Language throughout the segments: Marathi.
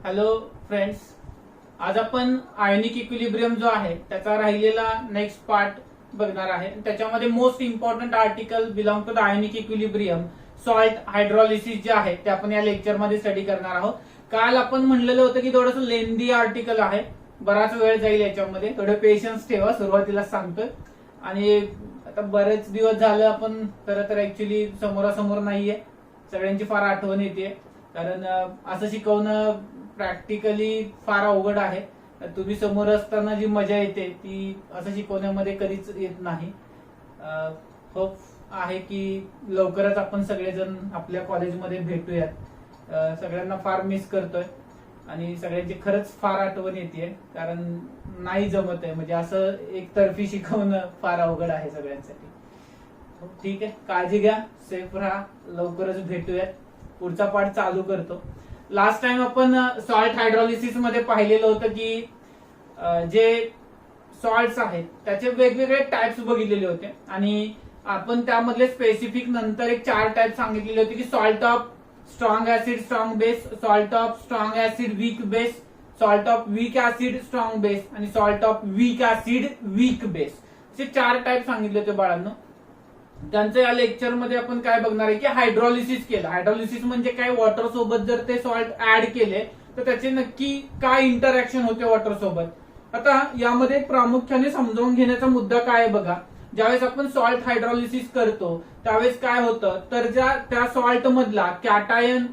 हॅलो फ्रेंड्स, आज आपण आयोनिक इक्विलिब्रियम जो आहे त्याचा राहिलेला नेक्स्ट पार्ट बघणार आहे. त्याच्यामध्ये most important article belong to the ionic equilibrium salt hydrolysis जे आहे ते आपण या लेक्चर मध्ये स्टडी करणार आहोत. काल आपण म्हणलेलं होतं की थोडंसं लेंदी आर्टिकल आहे, बराच वेळ जाईल याच्यामध्ये, थोडं पेशन्स ठेवा, सुरुवातीला सांगतोय. आणि आता बरेच दिवस झालं आपण खरं तर ऍक्च्युली समोरासमोर नाहीये, सगळ्यांची फार आठवण येते, कारण असं शिकवणं प्रॅक्टिकली फार अवघड आहे. तुम्ही समोर असताना जी मजा येते ती असं शिकवण्यामध्ये कधीच येत नाही. होप आहे की लवकरच आपण सगळेजण आपल्या कॉलेजमध्ये भेटूयात. सगळ्यांना फार मिस करतोय आणि सगळ्यांची खरंच फार आठवण येते, कारण नाही जमत आहे, म्हणजे असं एकतर्फी शिकवणं फार अवघड आहे सगळ्यांसाठी. ठीक आहे, काळजी घ्या, सेफ राहा, लवकरच भेटूयात. पुढचा पार्ट चालू करतो. लास्ट टाइम आपण सॉल्ट हायड्रॉलिसिस मध्ये पाहिलेलं होतं की जे सॉल्ट्स आहेत त्याचे वेगवेगळे टाइप्स बघितलेले होते आणि आपण त्यामधले स्पेसिफिक नंतर एक 4 टाइप सांगितलेले होते की salt of strong acid strong base, salt of strong acid weak base, salt of weak acid strong base आणि salt of weak acid weak base, असे 4 टाइप सांगितले होते बाळांनो. त्यांचं या लेक्चर मध्ये आपण काय बघणार आहे की हायड्रॉलिसिस केलं. हायड्रॉलिसिस म्हणजे काय, वॉटर सोबत जर ते सॉल्ट ऍड केले तर त्याचे नक्की काय इंटरॅक्शन होते वॉटर सोबत. आता यामध्ये प्रामुख्याने समजावून घेण्याचा मुद्दा काय आहे बघा. ज्यावेळेस आपण सॉल्ट हायड्रॉलिसिस करतो त्यावेळेस काय होतं, तर त्या सॉल्ट मधला कॅटायन,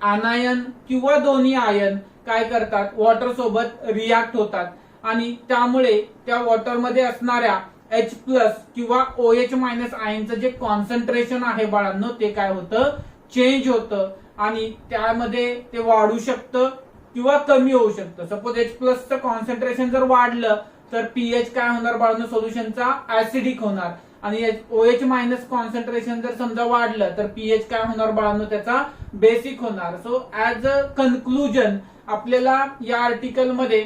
आनायन किंवा दोन्ही आयन काय करतात, वॉटर सोबत रिॲक्ट होतात आणि त्यामुळे त्या वॉटरमध्ये असणाऱ्या H प्लस किंवा OH मायनस आयनचं जे कॉन्सन्ट्रेशन आहे बाळांनो ते काय होतं, चेंज होतं आणि त्यामध्ये ते वाढू शकतं किंवा कमी होऊ शकतं. सपोज H प्लसचं कॉन्सन्ट्रेशन जर वाढलं तर पीएच काय होणार बाळांनो, सोल्युशनचा ऍसिडिक होणार आणि OH मायनस कॉन्सन्ट्रेशन जर समजा वाढलं तर पीएच काय होणार बाळांनो, त्याचा बेसिक होणार. सो ऍज अ कन्क्लुजन आपल्याला या आर्टिकल मध्ये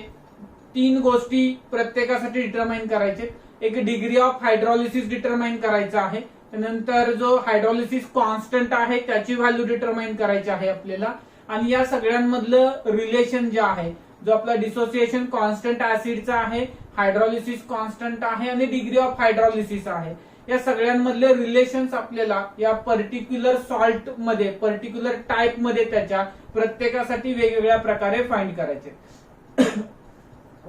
3 गोष्टी प्रत्येकासाठी डिटरमाइन करायचे. एक डिग्री ऑफ हायड्रॉलिसिस डिटरमाइन करायचा आहे, नंतर जो हायड्रॉलिसिस कॉन्स्टंट आहे त्याची व्हॅल्यू डिटरमाइन करायची आहे आपल्याला, आणि या सगळ्यांमधलं रिलेशन जे आहे, जो आपला डिसोसिएशन कॉन्स्टंट ऍसिडचा आहे, हायड्रॉलिसिस कॉन्स्टंट आहे आणि डिग्री ऑफ हायड्रॉलिसिस आहे, या सगळ्यांमधले रिलेशन्स आपल्याला या पर्टिक्युलर सॉल्ट मध्ये, पर्टिक्युलर टाइप मध्ये त्याच्या प्रत्येकासाठी वेगवेगळ्या प्रकारे फाइंड करायचे.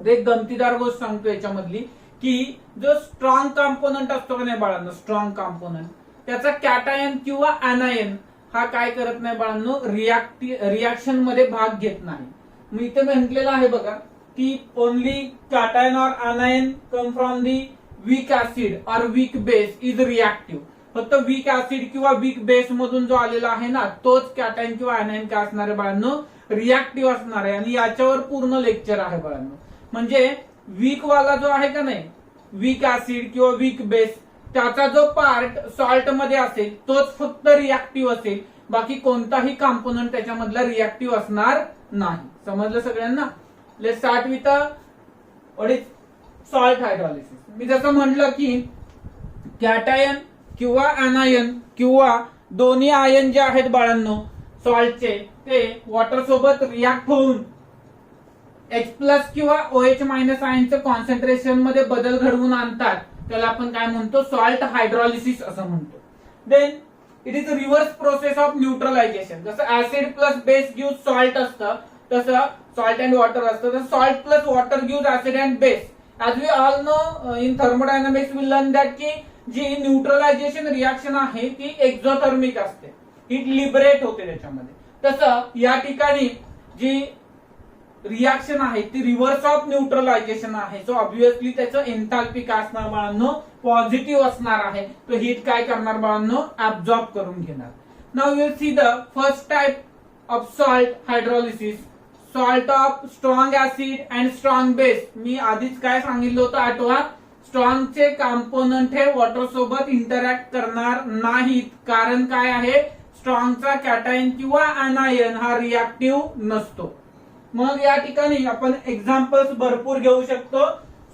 एक गमतीदार गोष्ट सांगतो याच्यामधली की जो स्ट्रॉंग कॉम्पोनंट असतो का नाही बाळांनो, स्ट्रॉंग कॉम्पोनंट, त्याचा कॅटायन किंवा अनायन हा काय करत नाही बाळांनो, रिॲक्शन मध्ये भाग घेत नाही. मी इथे म्हटलेलं आहे बघा की ओनली कॅटायन और anion come from the weak acid और वीक बेस इज रिॲक्टिव्ह. फक्त वीक ऍसिड किंवा वीक बेस मधून जो आलेला आहे ना तोच कॅटायन किंवा अनायन काय असणार आहे बाळांनो, रिॲक्टिव्ह असणार आहे. आणि याच्यावर पूर्ण लेक्चर आहे बाळांनो. म्हणजे वीक वाला जो आहे का नाही, वीक ऍसिड किंवा वीक बेस, त्याचा जो पार्ट सॉल्ट मध्ये असेल तोच फक्त रिॲक्टिव्ह असेल, बाकी कोणताही कॉम्पोनंट त्याच्यामधला रिॲक्टिव्ह असणार नाही. समजलं सगळ्यांना? Let's start with what is salt hydrolysis. मी जसं म्हटलं की कॅटायन किंवा अनायन किंवा दोन्ही आयन जे आहेत बाळांनो सॉल्टचे, ते वॉटर सोबत रिॲक्ट होऊन H प्लस किंवा OH मायनस आयनचं कॉन्सन्ट्रेशन मध्ये बदल घडवून आणतात, त्याला आपण काय म्हणतो, सॉल्ट हायड्रॉलिसिस असं म्हणतो. Then it is a reverse process of neutralisation. जसं acid plus base give salt असतं तसं सॉल्ट अँड वॉटर असतं, तर salt plus water give acid and base. As we all know in thermodynamics we learn that की जी न्यूट्रलायझेशन रिॲक्शन आहे ती एक्झोथर्मिक असते, हीट लिबरेट होते त्याच्यामध्ये. तसं या ठिकाणी जी रिॲक्शन आहे ती रिव्हर्स ऑफ न्यूट्रलायझेशन आहे. सो ऑब्व्हियसली त्याचं एन्थाल्पी काय असणार बाळांनो, पॉझिटिव्ह असणार आहे. तो हीट काय करणार बाळांनो, ऍब्झॉर्ब करून घेणार. Now you see the first type of salt hydrolysis, salt of strong acid and strong base. मी आधीच काय सांगितलं होतं आठवा, स्ट्रॉंगचे कॉम्पोनंट हे वॉटर सोबत इंटरॅक्ट करणार नाहीत, कारण काय आहे, स्ट्रॉंगचा कॅटायन किंवा अनायन हा रिॲक्टिव्ह नसतो. मग या ठिकाणी आपण एक्झाम्पल्स भरपूर घेऊ शकतो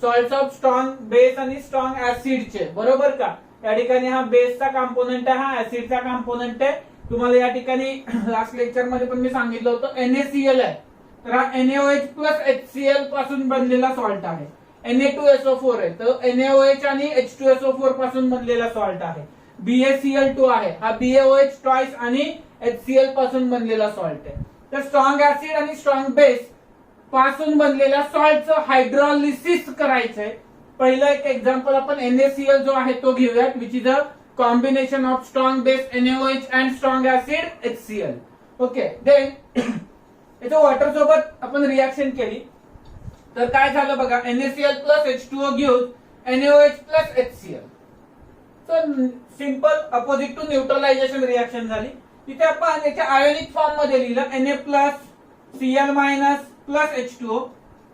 सॉल्ट्स ऑफ स्ट्रॉंग बेस आणि स्ट्रॉंग ऍसिडचे, बरोबर का. या ठिकाणी हा बेसचा कॉम्पोनंट आहे, हा ऍसिडचा कॉम्पोनंट आहे. तुम्हाला या ठिकाणी लास्ट लेक्चर मध्ये पण मी सांगितलं होतं NaCl आहे, तर हा NaOH प्लस HCl पासून बनलेला सॉल्ट आहे. Na2SO4 आहे, तर NaOH आणि H2SO4 पासून बनलेला सॉल्ट आहे. BaCl2 आहे, हा BaOH ट्वाइस आणि HCl पासून बनलेला सॉल्ट आहे. तर स्ट्रॉंग ऍसिड आणि स्ट्रॉंग बेस पासून बनलेल्या सॉल्टचं हायड्रॉलिसिस करायचंय. पहिलं एक एक्झाम्पल आपण NaCl जो आहे तो घेऊयात, which is a combination of strong base NaOH and strong acid HCl. Okay, then याच्या वॉटर सोबत आपण रिएक्शन केली तर काय झालं बघा, NaCl plus H2O gives NaOH plus HCl. So simple opposite to neutralization reaction झाली. तिथे आपण याच्या आयोनिक फॉर्म मध्ये लिहिलं Na plus Cl minus plus H2O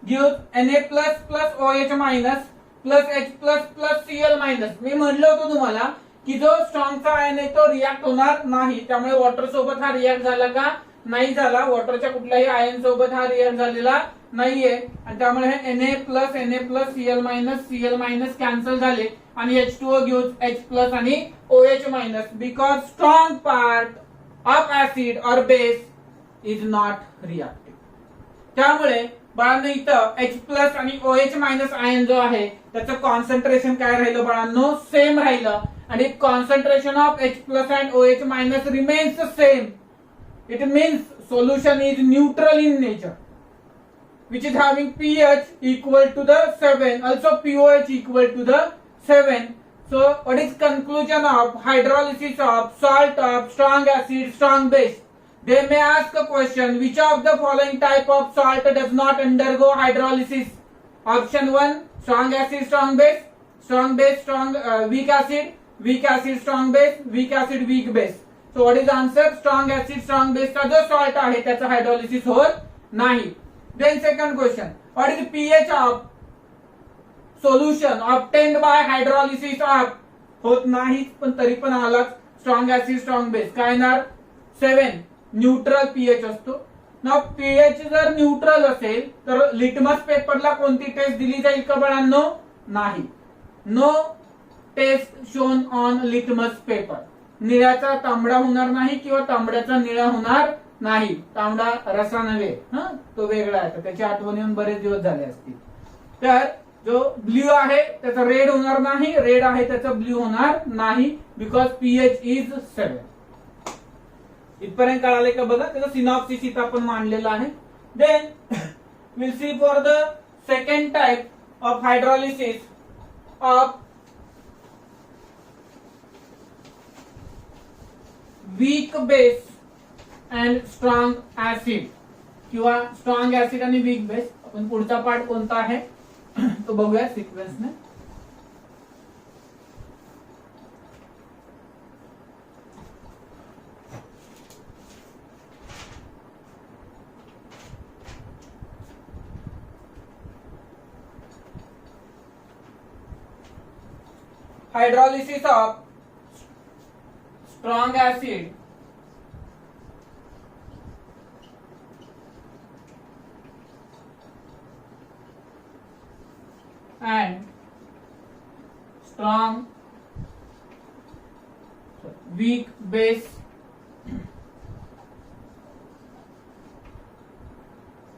gives Na plus plus OH minus plus H plus plus Cl minus. मी म्हणलं होतं तुम्हाला की जो स्ट्रॉंगचा आयन आहे तो रिॲक्ट होणार नाही, त्यामुळे वॉटर सोबत हा रिॲक्ट झाला का, नाही झाला. वॉटरच्या कुठल्याही आयन सोबत हा रिॲक्ट झालेला नाहीये आणि त्यामुळे हे Na plus Cl minus cancel झाले आणि H2O गिव्स H प्लस आणि OH minus, because strong part of acid और बेस इज नॉट रिॲक्टिव्ह. त्यामुळे बाळांनो इथं H प्लस आणि OH मायनस आयन जो आहे त्याचं कॉन्सन्ट्रेशन काय राहिलं बाळांनो, सेम राहिलं. आणि concentration of H plus and OH minus remains same. It means solution is neutral in nature, which is having pH equal to the 7, also pOH equal to the 7. So what is conclusion of hydrolysis of salt of strong acid, strong base? They may ask a question, which of the following type of salt does not undergo hydrolysis? Option 1, strong acid, strong base, strong weak acid, strong base, weak acid, weak base. So what is the answer? Strong acid, strong base चा जो सॉल्ट आहे त्याचा हायड्रोलिसिस होत नाही. Then second question, what is the pH of solution obtained by hydrolysis of? होत नाही पण तरी पण आलाच. स्ट्रॉंग ऍसिड, स्ट्रॉंग बेस काय येणार, 7. न्यूट्रल पीएच असतो. नाव पीएच जर न्यूट्रल असेल तर लिटमस पेपरला कोणती टेस्ट दिली जाईल का बाळांनो, नाही. No test shown on litmus paper. निळ्याचा तांबडा होणार नाही किंवा तांबड्याचा निळा होणार नाही. तांबडा रसा नव्हे, तो वेगळा आहे, त्याची आठवण येऊन बरेच दिवस झाले असतील. तर जो ब्ल्यू आहे त्याचा रेड होणार नाही, रेड आहे त्याचा ब्ल्यू होणार नाही, बिकॉज पीएच इज 7. इथपर्यंत कळाले का बघा, त्याचा सिनॉप्सिस इथं आपण मांडलेला आहे. Then will see for the second type of hydrolysis of weak base and strong acid किंवा स्ट्रॉंग ऍसिड आणि वीक बेस. आपण पुढचा पार्ट कोणता आहे तो बघूया सिक्वेन्सने. Hydrolysis of strong acid and strong weak base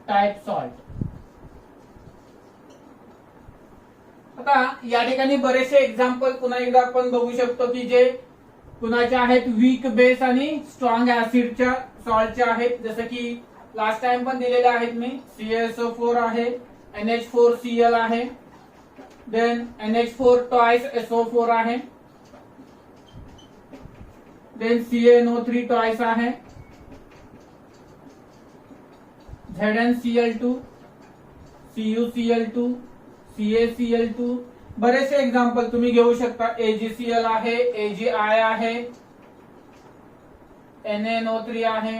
type salt. आता या ठिकाणी बरेचसे एक्झाम्पल पुन्हा एकदा आपण बघू शकतो की जे कुणाचे आहेत, वीक बेस आणि स्ट्रॉंग ऍसिडच्या सॉल्टचे आहेत. जसं की लास्ट टाइम पण दिलेले आहेत मी. CaSO4 आहे, NH4Cl आहे, देन NH4 ट्वाइस SO4 आहे, देन CaNO3 ट्वाइस आहे, ZnCl2, CuCl2, CaCl2. बरेचसे एक्झाम्पल तुम्ही घेऊ शकता. AgCl आहे, AgI आहे, NaNO3 आहे.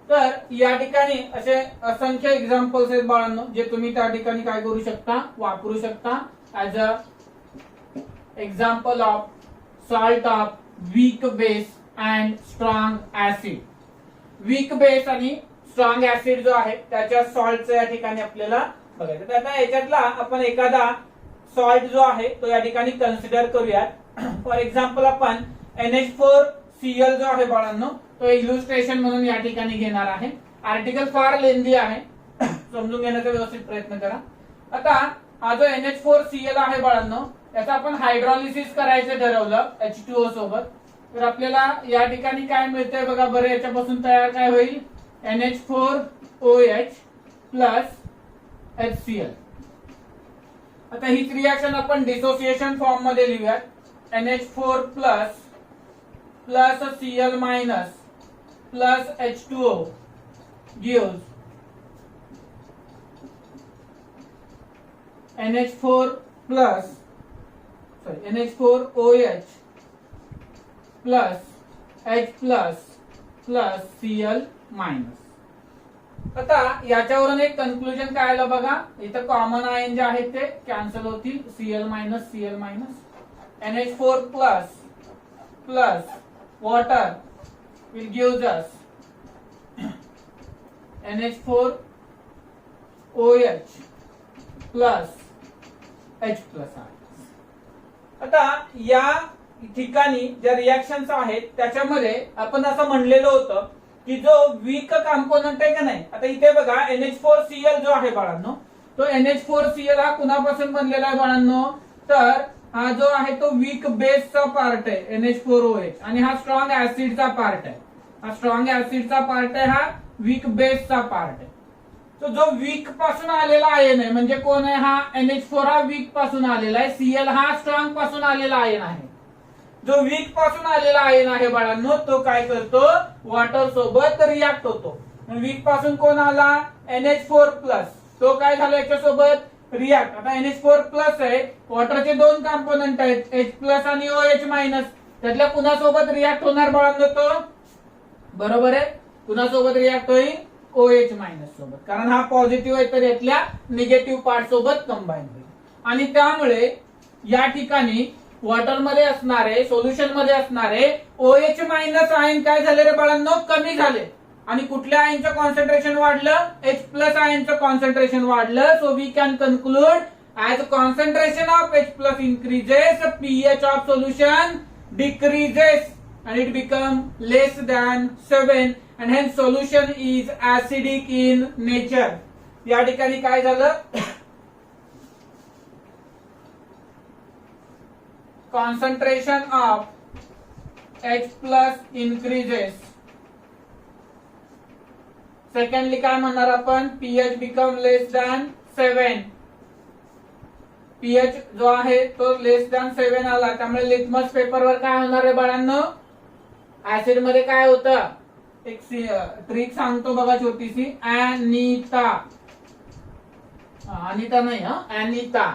तर या ठिकाणी असे असंख्य एक्झाम्पल्स आहेत बाळांनो, जे तुम्ही त्या ठिकाणी काय करू शकता, वापरू शकता as a example of salt of weak base and strong acid. Weak base आणि स्ट्रॉंग ऍसिड जो आहे त्याच्या सॉल्टचं या ठिकाणी आपल्याला बघायचं. तर आता याच्यातला आपण एखादा सॉल्ट जो आहे तो या ठिकाणी कन्सिडर करूयात. फॉर एक्झाम्पल आपण NH4Cl जो आहे बाळांनो तो इल्युस्ट्रेशन म्हणून या ठिकाणी घेणार आहे. आर्टिकल फार लेंदी आहे, समजून घेण्याचा व्यवस्थित प्रयत्न करा. आता हा जो NH4Cl आहे बाळांनो, याचा आपण हायड्रॉलिसिस करायचं ठरवलं H2O सोबत. तर आपल्याला या ठिकाणी काय मिळतंय बघा बरं, याच्यापासून तयार काय होईल, NH4OH प्लस HCl. आता हीच रिएक्शन आपण डिसोसिएशन फॉर्म मध्ये लिहूयात. NH4 plus plus Cl minus plus H2O gives NH4 plus NH4OH plus H plus plus Cl minus. आता याच्यावरून एक कन्क्लुजन काय आलं बघा, इथं कॉमन आयन जे आहेत ते कॅन्सल होतील, Cl minus. NH4 plus plus water will gives us NH4OH plus H plus. आता या ठिकाणी ज्या रिएक्शन्स आहेत त्याच्यामध्ये आपण असं म्हणलेलं होतं की जो वीक कंपोनंट आहे का नाही, आता इथे बघा NH4Cl जो आहे बाळांनो, तो NH4Cl हा कुणापासून बनलेला आहे बाळांनो, तर हा जो आहे तो वीक बेसचा पार्ट आहे NH4OH, आणि हा स्ट्रॉंग ऍसिडचा पार्ट आहे. हा स्ट्रॉंग ऍसिडचा पार्ट आहे, हा वीक बेसचा पार्ट आहे. तो जो वीक पासून आलेला आयन आहे म्हणजे कोण आहे, हा NH4 हा वीक पासून आलेला आहे, Cl हा स्ट्रॉंग पासून आलेला आयन आहे. जो वीक पासून आलेला आयन आहे बाळांनो, तो काय करतो, वॉटर सोबत रिॲक्ट होतो. वीक पासून कोण आला, NH4 प्लस, तो काय झाला याच्यासोबत रिॲक्ट. आता NH4 प्लस आहे, वॉटरचे दोन कंपोनंट आहेत H प्लस आणि OH मायनस, त्यातल्या कुणासोबत रिॲक्ट होणार बाळांनो, तो बरोबर आहे कुणासोबत रिॲक्ट होईल, OH मायनस सोबत, कारण हा पॉझिटिव्ह आहे तर यातल्या निगेटिव्ह पार्ट सोबत कंबाईन होईल. आणि त्यामुळे या ठिकाणी वॉटर मध्ये असणारे, सोल्युशन मध्ये असणारे OH मायनस आयन काय झाले रे बाळांनो, कमी झाले. आणि कुठल्या आयनचं कॉन्सन्ट्रेशन वाढलं, H प्लस आयनचं कॉन्सन्ट्रेशन वाढलं. So we can conclude as concentration of H plus increases, pH of solution decreases and it become less than 7 and hence solution is acidic in nature. या ठिकाणी काय झालं, concentration of H plus increases. Secondly काय म्हणणार आपण, pH become less than 7. pH जो आहे तो लेस दॅन 7 आला, त्यामुळे लिटमस पेपरवर काय होणार आहे बाळांनो, ऍसिड मध्ये काय होतं, एक ट्रिक सांगतो बघा छोटीशी, अनिता नाही हा, अनिता.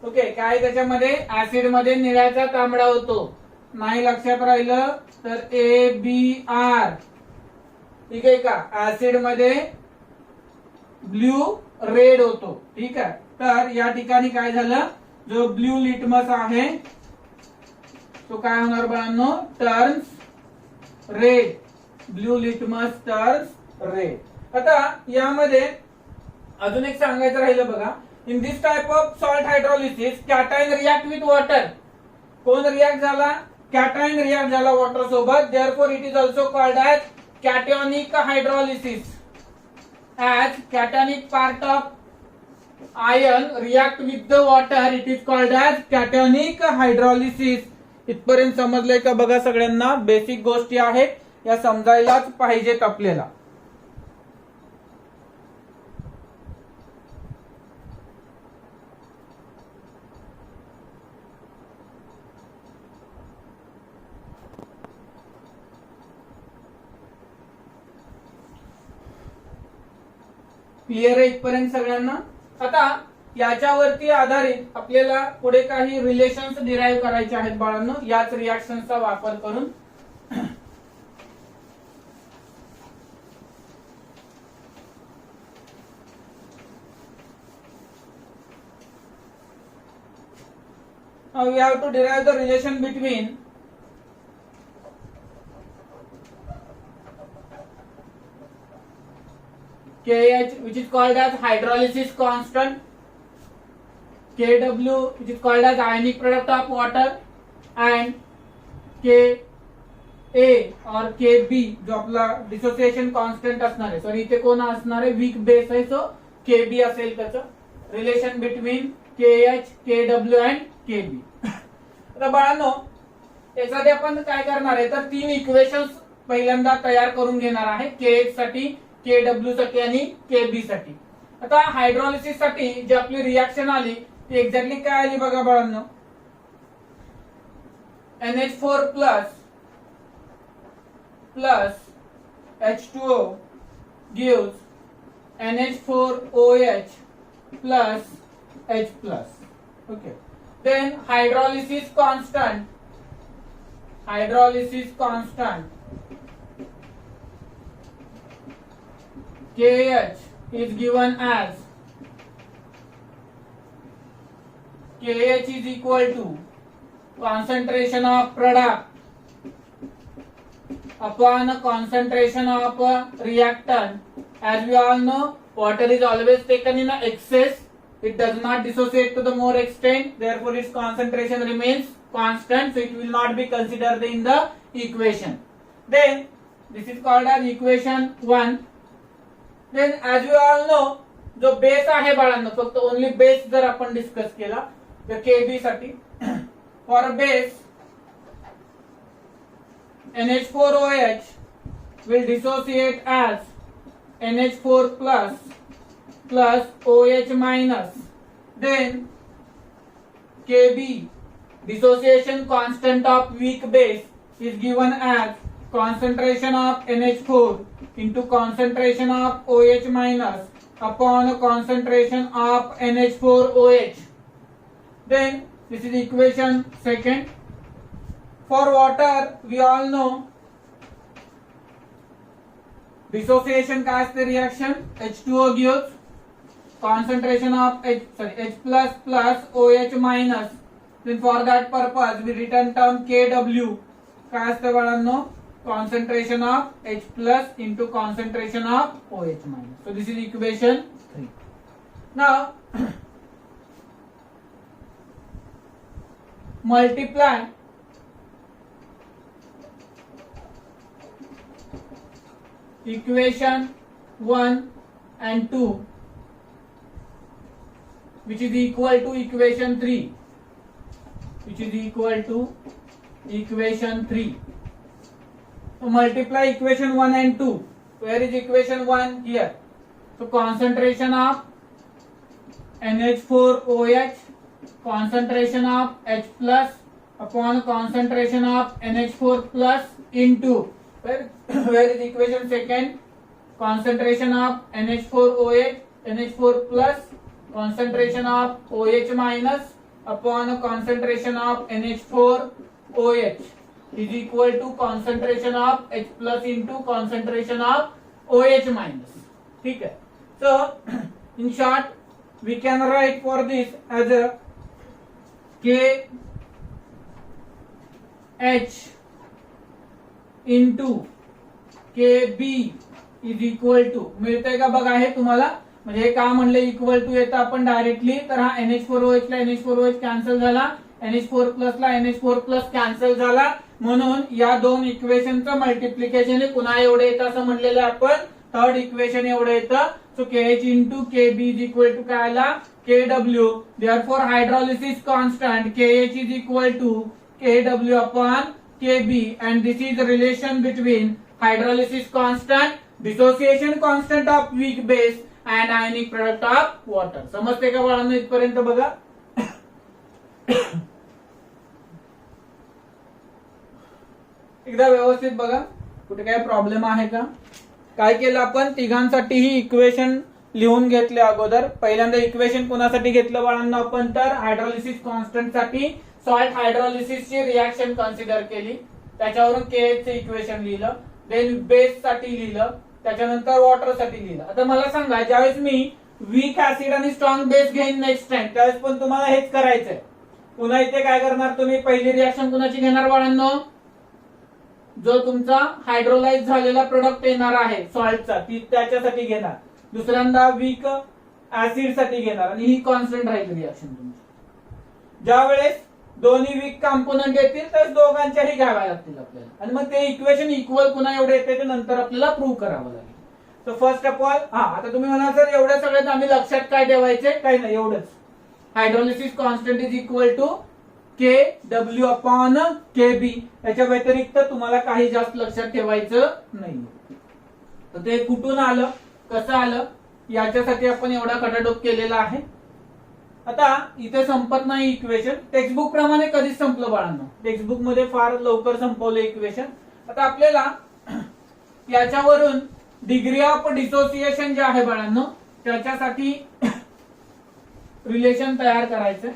ओके, काय त्याच्यामध्ये ऍसिड मध्ये निळ्याचा तांबडा होतो, नाही लक्षात राहिलं तर ABR, ठीक आहे का. ऍसिड मध्ये ब्ल्यू रेड होतो, ठीक आहे. तर या ठिकाणी काय झालं, जो ब्ल्यू लिटमस आहे तो काय होणार बाळांनो, turns red. Blue litmus turns red. आता यामध्ये अजून एक सांगायचं राहिलं बघा, in this type of salt hydrolysis cation react with water. कोण रिॲक्ट झाला, कॅटायन रिॲक्ट झाला वॉटर सोबत. Therefore it is also called as cationic hydrolysis. As cationic part of ion react with the water, it is called as cationic hydrolysis. इथपर्यंत समजलंय का बघा सगळ्यांना, बेसिक गोष्टी आहेत या समजायलाच पाहिजेत आपल्याला. क्लिअर आहे इथपर्यंत सगळ्यांना. आता याच्यावरती आधारित आपल्याला पुढे काही रिलेशन्स डिराईव्ह करायचे आहेत बाळांनो, याच रिॲक्शनचा वापर करून. Now we have to derive the relation between KH, which is called as hydrolysis constant, Kw, which is called as ionic product of water, and K ए और के बी जो आपला डिसोसिएशन कॉन्स्टंट असणार आहे, सॉरी इथे कोण असणार आहे, वीक बेस आहे, सो के बी असेल त्याचं relation between K H K W and K B. आता बाळांनो यासाठी आपण काय करणार आहे तर 3 इक्वेशन्स पहिल्यांदा तयार करून घेणार आहे, के एच साठी, के डब्ल्यू साठी आणि के बी साठी. आता हायड्रॉलिसिस साठी जी आपली रिएक्शन आली ती एक्झॅक्टली काय आली बघा बाळांनो. NH4 plus H2O gives NH4OH plus H plus. Okay. Then hydrolysis constant KH is given as KH is equal to concentration of product upon concentration of reactant. As we all know, water is always taken in excess. It does not dissociate to the more extent. Therefore, its concentration remains constant. So, it will not be considered in the equation. Then, this is called as equation 1. Then, as we all know, जो बेस आहे बाळांनो फक्त ओनली बेस जर आपण डिस्कस केला तर केबी साठी for base NH4OH will dissociate as NH4 plus OH minus. Then Kb dissociation constant of weak base is given as concentration of NH4 into concentration of OH minus upon concentration of NH4OH. Then this is equation 2. For water, we all know dissociation काय असते reaction H2O gives concentration of H plus OH minus. Then for that purpose we written term KW काय असते बाळांनो concentration of H plus into concentration of OH minus. So this is equation 3. Now multiply equation 1 and 2 which is equal to equation 3, So multiply equation 1 and 2. Where is equation 1? Here. So concentration of NH4OH, concentration of H plus upon concentration of NH4 plus into where is equation 2? Concentration of NH4OH, NH4 plus concentration of OH minus upon concentration of NH4OH is equal to concentration of H plus into concentration of OH minus. ठीक है. So in short we can write for this as a KH into KB is equal to मिळतंय का बघा हे तुम्हाला म्हणजे हे का म्हणले इक्वल टू येतं आपण डायरेक्टली तर हा NH4OH ला NH4OH कॅन्सल झाला NH4 प्लस ला NH4 प्लस कॅन्सल झाला म्हणून या दोन इक्वेशनचं मल्टिप्लिकेशन हे पुन्हा एवढे येतं असं म्हणलेलं आपण थर्ड इक्वेशन एवढं येतं so KH into KB is equal to काय आला KW therefore hydrolysis constant KH is equal to KW upon KB and this is the relation between hydrolysis constant, dissociation constant of weak base and ionic product of water. समजते का बाळांनो इथपर्यंत बघा. एकदा व्यवस्थित बघा कुठे काय प्रॉब्लेम आहे का. काय केलं आपण तिघांसाठी ही इक्वेशन लिहून घेतले अगोदर. पहिल्यांदा इक्वेशन कोणासाठी घेतलं बाळांनो आपण तर हायड्रोलिसिस कॉन्स्टंट साठी सॉल्ट हायड्रोलिसिस ची रिएक्शन कन्सिडर केली त्याच्यावरून केएच चे इक्वेशन लिहिलं देन बेस साठी लिहिलं त्याच्यानंतर वॉटर साठी लिहिलं. आता मला सांगा ज्यावेळेस मी वीक ऍसिड आणि स्ट्रॉंग बेस घेईन नेक्स्ट टाइम त्यावेळेस पण तुम्हाला हेच करायचंय. पुन्हा इथे काय करणार तुम्ही पहिली रिएक्शन कुणाची घेणार बाळांनो जो तुमचा हायड्रोलाइज झालेला प्रोडक्ट येणार आहे सॉल्टचा ती त्याच्यासाठी घेणार. दुसऱ्यांदा वीक ऍसिड साठी घेणार आणि ही कॉन्स्टंट राहील रिएक्शन तुमची. ज्या वेळेस दोन्ही वीक कॉम्पोनंट येतील तर दोघांच्याही घ्याव्या लागतील आपल्याला आणि मग ते इक्वेशन इक्वल पुन्हा एवढे येते ते नंतर आपल्याला प्रूव्ह करावं लागेल. सो फर्स्ट ऑफ ऑल आता तुम्ही म्हणाल सर एवढ्या सगळ्यात आम्ही लक्षात काय ठेवायचे, काही नाही एवढंच. Hydrolysis constant is equal to K W upon K B. याच्या व्यतिरिक्त तुम्हाला काही जास्त लक्षात ठेवायचं नाही. तर ते कुठून आलं, कसं आलं, याच्यासाठी आपण एवढा खटाटोप केलेला आहे. आता इथे संपत नाही इक्वेशन. टेक्स्टबुक प्रमाणे कधीच संपलं बाळांनो, टेक्स्टबुक मध्ये फार लवकर संपवलं इक्वेशन. आता आपल्याला याच्यावरून डिग्री ऑफ डिसोसिएशन जे आहे बाळांनो त्याच्यासाठी रिलेशन तयार करायचं.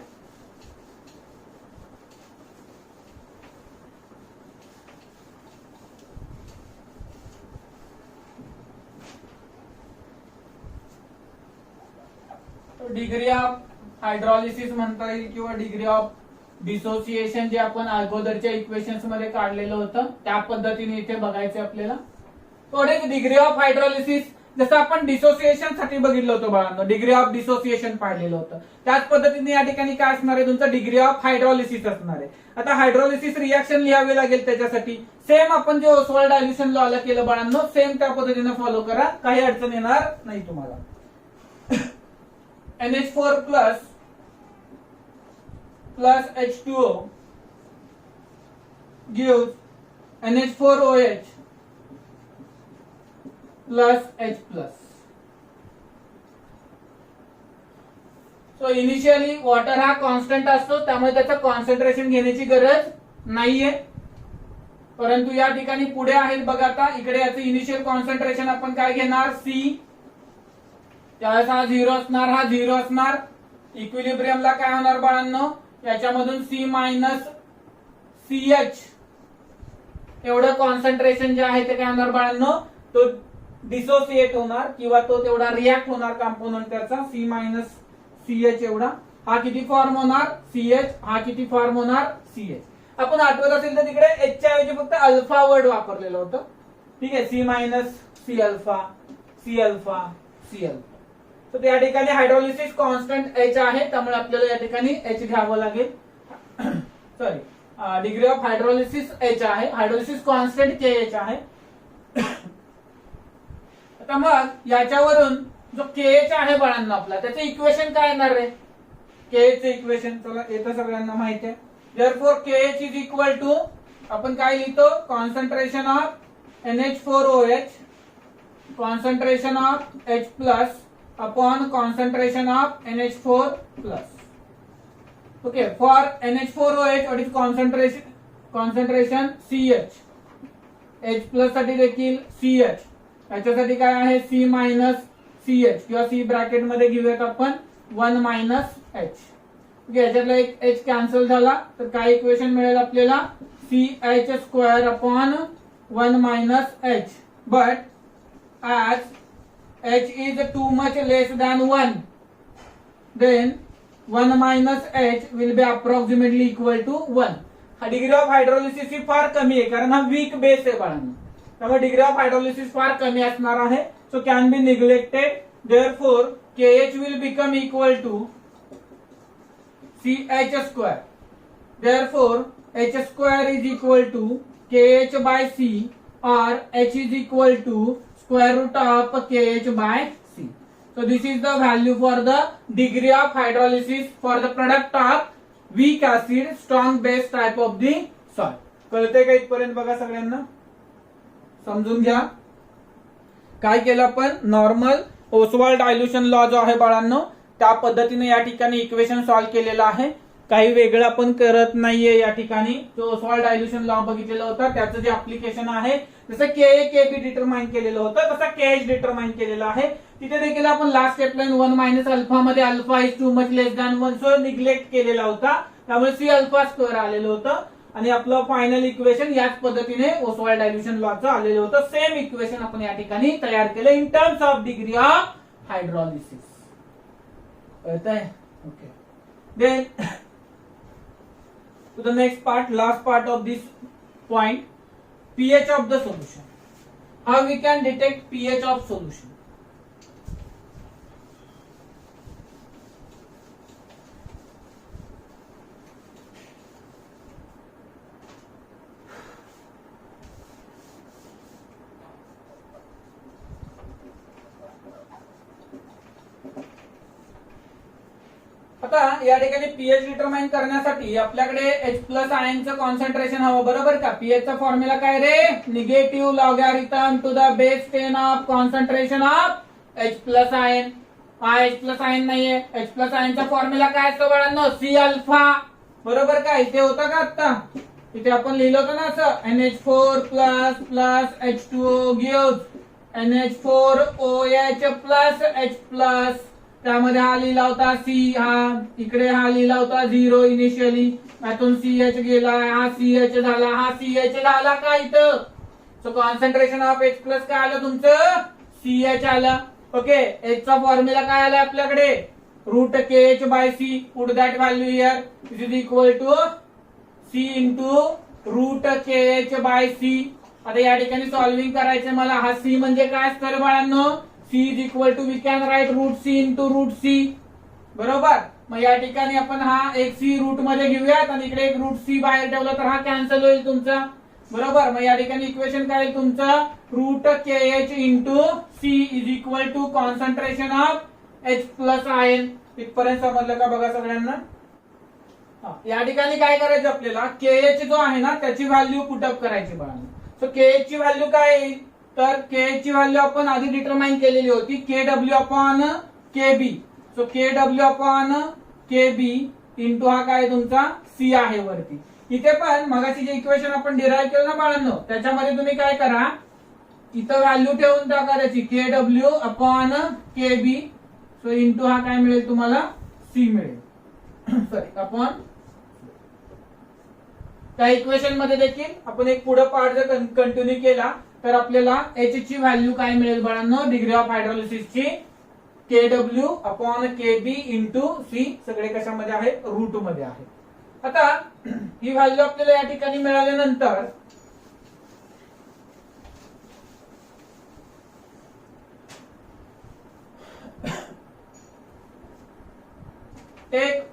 डिग्री ऑफ हायड्रॉलिसिस म्हणता येईल किंवा डिग्री ऑफ डिसोसिएशन जे आपण अगोदरच्या इक्वेशन्स मध्ये काढलेलं होतं त्या पद्धतीने इथे बघायचं आपल्याला. थोडे डिग्री ऑफ हायड्रॉलिसिस जसं आपण डिसोसिएशन साठी बघितलं होतं बाळांनो, डिग्री ऑफ डिसोसिएशन पाहिलेलं होतं त्याच पद्धतीने या ठिकाणी काय असणार आहे, तुमचं डिग्री ऑफ हायड्रॉलिसिस असणार आहे. आता हायड्रॉलिसिस रिएक्शन लिहावे लागेल त्याच्यासाठी. सेम आपण जे ओसवाल्ड डायल्युशन लॉला केलं बाळांनो सेम त्या पद्धतीने फॉलो करा, काही अडचण येणार नाही तुम्हाला. NH4 plus H2O gives NH4OH plus H plus. So initially water हा कॉन्स्टंट असतो त्यामुळे त्याचं कॉन्सन्ट्रेशन घेण्याची गरज नाहीये, परंतु या ठिकाणी पुढे आहेत बघा. आता इकडे याचं इनिशियल कॉन्सन्ट्रेशन आपण काय घेणार, C. त्यावेळेस हा झिरो असणार, हा झिरो असणार. इक्विलिब्रियमला काय होणार बाळांनो, याच्यामधून C मायनस CH एवढं कॉन्सन्ट्रेशन जे आहे ते काय होणार बाळांनो, तो डिसोसिएट होणार किंवा तो तेवढा रिॲक्ट होणार कॉम्पोनंट त्याचा C मायनस CH एवढा. हा किती फॉर्म होणार CH, हा किती फॉर्म होणार CH. आपण आठवत असेल तर तिकडे H च्या ऐवजी फक्त अल्फा वर्ड वापरलेलं होतं. ठीक आहे, C minus C alpha, C alpha, C alpha. तर त्या ठिकाणी हायड्रोलिसिस कॉन्स्टंट H आहे त्यामुळे आपल्याला या ठिकाणी H घ्यावं लागेल. Sorry, degree of hydrolysis H आहे, हायड्रोलिसिस कॉन्स्टंट KH आहे. आता मग याच्यावरून जो KH आहे बाळांना आपला त्याचं इक्वेशन काय येणार रे, KH चे इक्वेशन चला येतं सगळ्यांना माहिती आहे. Therefore KH is equal to आपण काय लिहितो, concentration of NH4OH concentration of H plus upon concentration of NH4 plus. Okay, for NH4OH what is concentration CH. H plus साठी देखील CH. याच्यासाठी काय आहे C मायनस CH किंवा C ब्रॅकेट मध्ये घेऊयात आपण 1 मायनस H. ओके, याच्यातला एक H कॅन्सल झाला तर काय इक्वेशन मिळेल आपल्याला, CH square upon 1 minus H. But as H is too much less than 1, then 1 minus H will be approximately equal to 1. हा डिग्री ऑफ हायड्रोलिसिस ही फार कमी आहे कारण हा वीक बेस आहे बाळांनो, त्यामुळे डिग्री ऑफ हायड्रोलिसिस फार कमी असणार आहे. So can be neglected. Therefore KH will become equal to CH square. Therefore H square is equal to KH by C or H is equal to square root of KH by C. So this is the value for the degree of hydrolysis for the product of weak acid strong base type of the salt. कळते का इथपर्यंत बघा सगळ्यांना, समजून घ्या. काय केलं आपण, नॉर्मल ओसवाल्ड डायल्युशन लॉ जो आहे बाळांनो त्या पद्धतीने या ठिकाणी इक्वेशन सॉल्व्ह केलेलं आहे. काही वेगळं आपण करत नाहीये या ठिकाणी. जो ओसवाल्ड डायल्युशन लॉ बघितलेला होता त्याचं जे ऍप्लिकेशन आहे जसं KB डिटरमाइन केलेलं होतं तसं KH डिटरमाइन केलेलं आहे. तिथे देखील आपण last step line 1 minus alpha मध्ये alpha is too much less than 1 so neglect केलेला होता, त्यामुळे C अल्फा स्क्वेअर आलेलं होतं आणि आपलं फायनल इक्वेशन याच पद्धतीने ओसवाल्ड डायल्युशन लॉचं आलेलं होतं. सेम इक्वेशन आपण या ठिकाणी तयार केलं in terms of degree of hydrolysis. कळतंय? Okay, then to the next part, last part of this point, pH of the solution. How we can detect pH of solution? आता या ठिकाणी पीएच डिटरमाइन करण्यासाठी आपल्याकडे H प्लस आयनचं कॉन्सन्ट्रेशन हवं, बरोबर का? पीएच चा फॉर्म्युला काय रे? Negative logarithm to the base 10 of concentration of H plus ion. हा H प्लस आयन नाहीये. H प्लस आयनचा फॉर्म्युला काय असतो बाळांनो? सी अल्फा, बरोबर का? इथे होतं का आता? इथे आपण लिहिलं होतं ना असं, NH4 plus plus H2O gives NH4OH plus H plus. त्यामध्ये हा लिहिला होता सी, हा इकडे हा लिहिला होता 0 इनिशियली, त्यातून CH गेला, हा CH झाला, हा CH झाला का इथं? So concentration of H plus काय आलं तुमचं? CH आलं. ओके, H चा फॉर्म्युला काय आला आपल्याकडे? Root KH by C. Put that value here is equal to C into root KH by C. आता या ठिकाणी सॉल्व्हिंग करायचं मला. हा C म्हणजे काय असतं रे बाळांनो? C is equal to we can write root C into root C, बरोबर. मग या ठिकाणी आपण हा एक C रूट मध्ये घेऊयात आणि इकडे एक रूट C बाहेर ठेवला तर हा कॅन्सल होईल तुमचा, बरोबर. मग या ठिकाणी इक्वेशन काय येईल तुमचं? Root KH into C is equal to concentration of H plus ion. इथपर्यंत समजलं का बघा सगळ्यांना? या ठिकाणी काय करायचं आपल्याला? KH जो आहे ना त्याची व्हॅल्यू पुटअप करायची बाळांनो. सो KH ची व्हॅल्यू काय येईल? तर KH ची व्हॅल्यू आपण आधी डिटरमाइन केलेली होती, KW upon KB. So KW upon KB into हा काय तुमचा C आहे वरती. इथे पण मगाशी जे इक्वेशन आपण डिराइव्ह केलं ना बाळांनो, त्याच्यामध्ये तुम्ही काय करा, इथं व्हॅल्यू ठेवून टाका त्याची KW upon KB. So into हा काय मिळेल तुम्हाला? C मिळेल, सॉरी अपॉन. त्या इक्वेशन मध्ये देखील आपण एक पुढे पार्ट जर कंटिन्यू केला तर आपल्याला H ची व्हॅल्यू काय मिळेल बाळांनो? डिग्री ऑफ हायड्रोलिसिसची KW upon KB into C. सगळे कशामध्ये आहे? रूट मध्ये आहे. आता ही व्हॅल्यू आपल्याला या ठिकाणी मिळाल्यानंतर take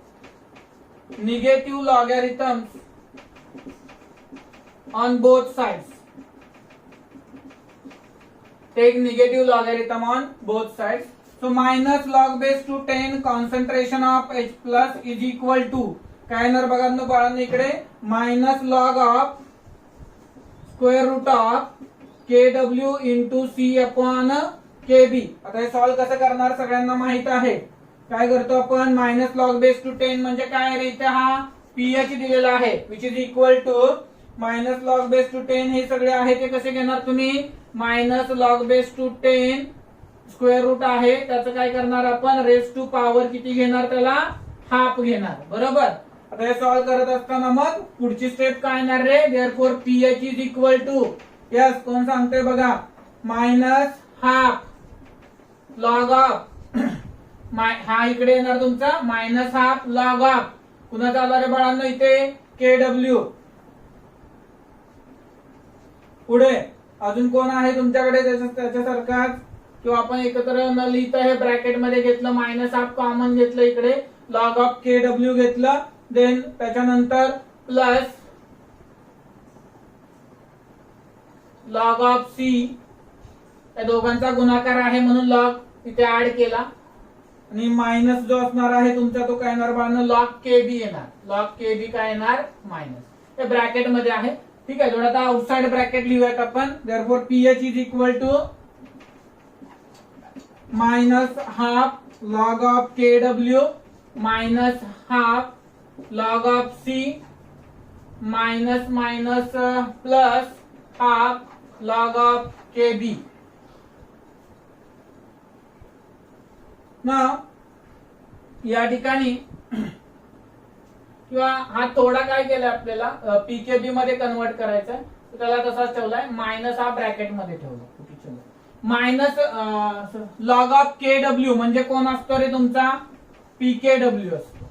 negative logarithms on both sides. Take negative logarithm on both sides. So minus log base to 10 concentration of H plus is equal to काय येणार बघा ना बाळांनो इकडे? Minus log of square root of KW into C upon KB. आता हे सॉल्व कसं करणार सगळ्यांना माहित आहे. काय करतो आपण? मायनस लॉग बेस टू 10 म्हणजे काय रे? इथे हा pH दिलेला आहे which is equal to minus log base to 10. हे सगळे आहे ते कसे घेणार तुम्ही? Minus log base to 10 square root आहे त्याचं काय करणार आपण? रेस टू पॉवर किती घेणार? त्याला हाफ घेणार, बरोबर. आता हे सॉल्व करत असताना मग पुढची स्टेप काय येणार रे? Therefore pH is equal to, yes कोण सांगतोय बघा, मायनस हाफ लॉग ऑफ हा इकडे येणार तुमचा मायनस हाफ लॉग ऑफ कुणाचा आला रे बाळांनो इथे? KW. पुढे अजून कोण आहे तुमच्याकडे त्याच्यासारखाच? किंवा आपण एकत्र न लिहिता हे ब्रॅकेट मध्ये घेतलं, मायनस हाफ कॉमन घेतलं, इकडे लॉग ऑफ KW घेतलं, देन त्याच्यानंतर प्लस लॉग ऑफ C. या दोघांचा गुणाकार आहे म्हणून लॉग इथे ऍड केला आणि मायनस जो असणार आहे तुमचा तो काय येणार बाळांनो? लॉग KB येणार. लॉग KB काय येणार? मायनस. हे ब्रॅकेट मध्ये आहे, ठीक आहे. थोडा आता आउटसाइड ब्रॅकेट लिहूयात आपण. Therefore pH is equal to minus half log of KW minus half log of C minus minus plus half log of KB. ना या ठिकाणी किंवा हा थोडा काय केलाय आपल्याला PKB मध्ये कन्वर्ट करायचा, त्याला तसाच ठेवलाय, मायनस हा ब्रॅकेट मध्ये ठेवला. मायनस लॉग ऑफ KW म्हणजे कोण असतो रे तुमचा? PKW असतो.